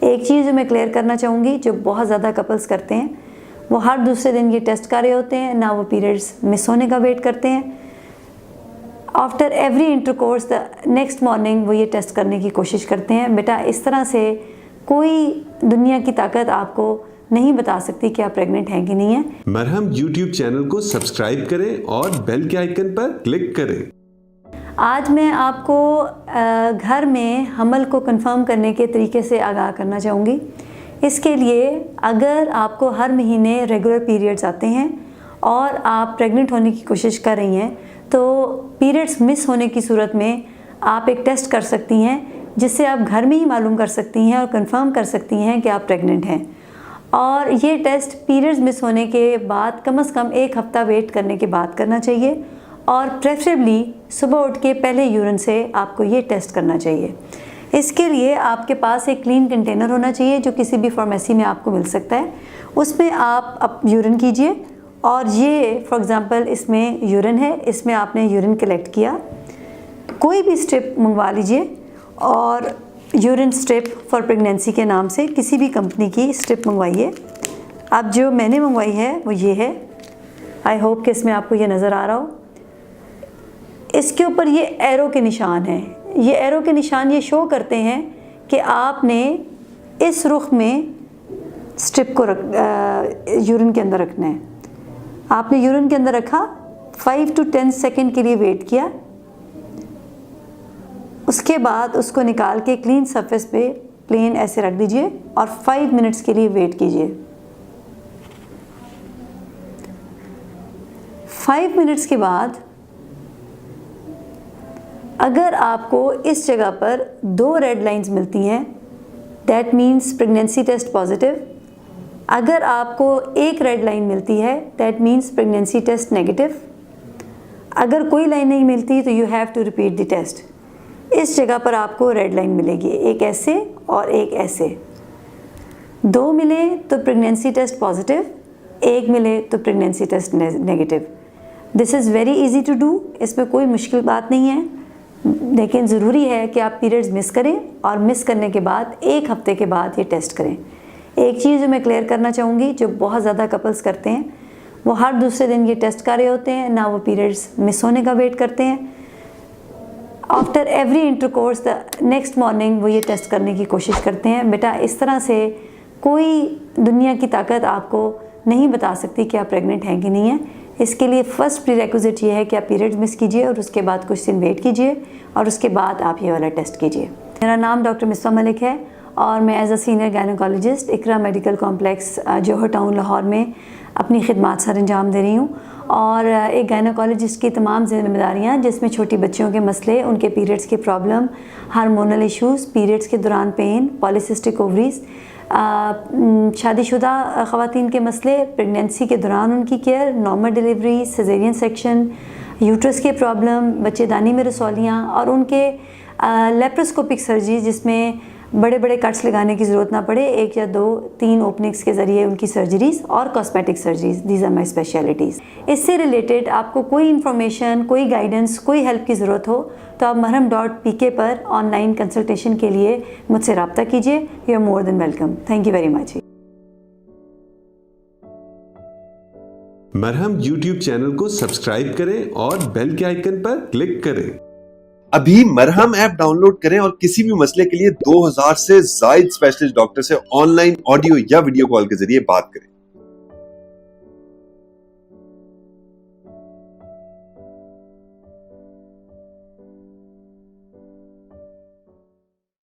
एक चीज़ जो मैं क्लियर करना चाहूँगी, जो बहुत ज़्यादा कपल्स करते हैं, वो हर दूसरे दिन ये टेस्ट कर रहे होते हैं, ना वो पीरियड्स मिस होने का वेट करते हैं। After every intercourse the next morning वो ये टेस्ट करने की कोशिश करते हैं। बेटा, इस तरह से कोई दुनिया की ताकत आपको नहीं बता सकती कि आप प्रेग्नेंट हैं कि नहीं है। मरहम यूट्यूब चैनल को सब्सक्राइब करें और बेल के आइकन पर क्लिक करें। आज मैं आपको घर में हमल को कंफर्म करने के तरीके से आगाह करना चाहूँगी। इसके लिए अगर आपको हर महीने रेगुलर पीरियड्स आते हैं और आप प्रेग्नेंट होने की कोशिश कर रही हैं, तो पीरियड्स मिस होने की सूरत में आप एक टेस्ट कर सकती हैं, जिससे आप घर में ही मालूम कर सकती हैं और कंफर्म कर सकती हैं कि आप प्रेग्नेंट हैं। और ये टेस्ट पीरियड्स मिस होने के बाद कम से कम 1 हफ़्ता वेट करने के बाद करना चाहिए और प्रेफरेबली सुबह उठ के पहले यूरिन से आपको ये टेस्ट करना चाहिए। इसके लिए आपके पास एक क्लीन कंटेनर होना चाहिए जो किसी भी फार्मेसी में आपको मिल सकता है। उसमें आप यूरिन कीजिए और ये फॉर एग्ज़ाम्पल इसमें यूरिन है, इसमें आपने यूरिन कलेक्ट किया। कोई भी स्ट्रिप मंगवा लीजिए और यूरिन स्ट्रिप फॉर प्रेगनेंसी के नाम से किसी भी कंपनी की स्ट्रिप मंगवाइए। अब जो मैंने मंगवाई है वो ये है। आई होप कि इसमें आपको ये नज़र आ रहा हो। इसके ऊपर ये एरो के निशान हैं। ये एरो के निशान ये शो करते हैं कि आपने इस रुख में स्ट्रिप को यूरिन के अंदर रखना है। आपने यूरिन के अंदर रखा, 5 to 10 सेकेंड के लिए वेट किया, उसके बाद उसको निकाल के क्लीन सरफेस पे प्लेन ऐसे रख दीजिए और 5 मिनट्स के लिए वेट कीजिए। 5 मिनट्स के बाद अगर आपको इस जगह पर 2 रेड लाइंस मिलती हैं, that means pregnancy test positive. अगर आपको 1 रेड लाइन मिलती है, that means pregnancy test negative. अगर कोई लाइन नहीं मिलती तो you have to repeat the test. इस जगह पर आपको रेड लाइन मिलेगी, एक ऐसे और एक ऐसे। 2 मिले तो प्रेगनेंसी टेस्ट पॉजिटिव, 1 मिले तो pregnancy test negative. This is very easy to do, इसमें कोई मुश्किल बात नहीं है, लेकिन ज़रूरी है कि आप पीरियड्स मिस करें और मिस करने के बाद 1 हफ़्ते के बाद ये टेस्ट करें। एक चीज़ जो मैं क्लियर करना चाहूँगी, जो बहुत ज़्यादा कपल्स करते हैं, वो हर दूसरे दिन ये टेस्ट कर रहे होते हैं, ना वो पीरियड्स मिस होने का वेट करते हैं। After every intercourse the next morning वो ये टेस्ट करने की कोशिश करते हैं। बेटा, इस तरह से कोई दुनिया की ताकत आपको नहीं बता सकती कि आप प्रेग्नेंट हैं कि नहीं है। इसके लिए फ़र्स्ट प्रीरेक्विजिट ये है कि आप पीरियड्स मिस कीजिए और उसके बाद कुछ दिन वेट कीजिए और उसके बाद आप ये वाला टेस्ट कीजिए। मेरा नाम डॉक्टर मिसबा मलिक है और मैं as a senior gynaecologist Iqra medical complex Johar Town Lahore में अपनी खिदमात सर अंजाम दे रही हूँ। और एक गायनेकोलॉजिस्ट की तमाम जिम्मेदारियाँ, जिसमें छोटी बच्चियों के मसले, उनके पीरियड्स की प्रॉब्लम, हार्मोनल इश्यूज़, पीरियड्स के दौरान पेन, पॉलीसिस्टिक ओवरीज, शादीशुदा ख़वातीन के मसले, प्रेगनेंसी के दौरान उनकी care, normal delivery, caesarean section, uterus के प्रॉब्लम, बच्चेदानी में रसौलियाँ और उनके लेप्रोस्कोपिक सर्जरी, जिसमें बड़े बड़े कट्स लगाने की ज़रूरत ना पड़े, 1 या 2, 3 ओपनिंग्स के ज़रिए उनकी सर्जरीज़ और cosmetic surgeries. These are my specialities. इससे रिलेटेड आपको कोई इन्फॉर्मेशन, कोई गाइडेंस, कोई हेल्प की ज़रूरत हो तो आप marham.pk पर ऑनलाइन कंसल्टेशन के लिए मुझसे रब्ता कीजिए। You are more than welcome. Thank you very much. Marham YouTube channel को सब्सक्राइब करें और बेल के आइकन पर क्लिक करें। अभी मरहम ऐप डाउनलोड करें और किसी भी मसले के लिए 2000 से ज्यादा स्पेशलिस्ट डॉक्टर से ऑनलाइन ऑडियो या वीडियो कॉल के जरिए बात करें।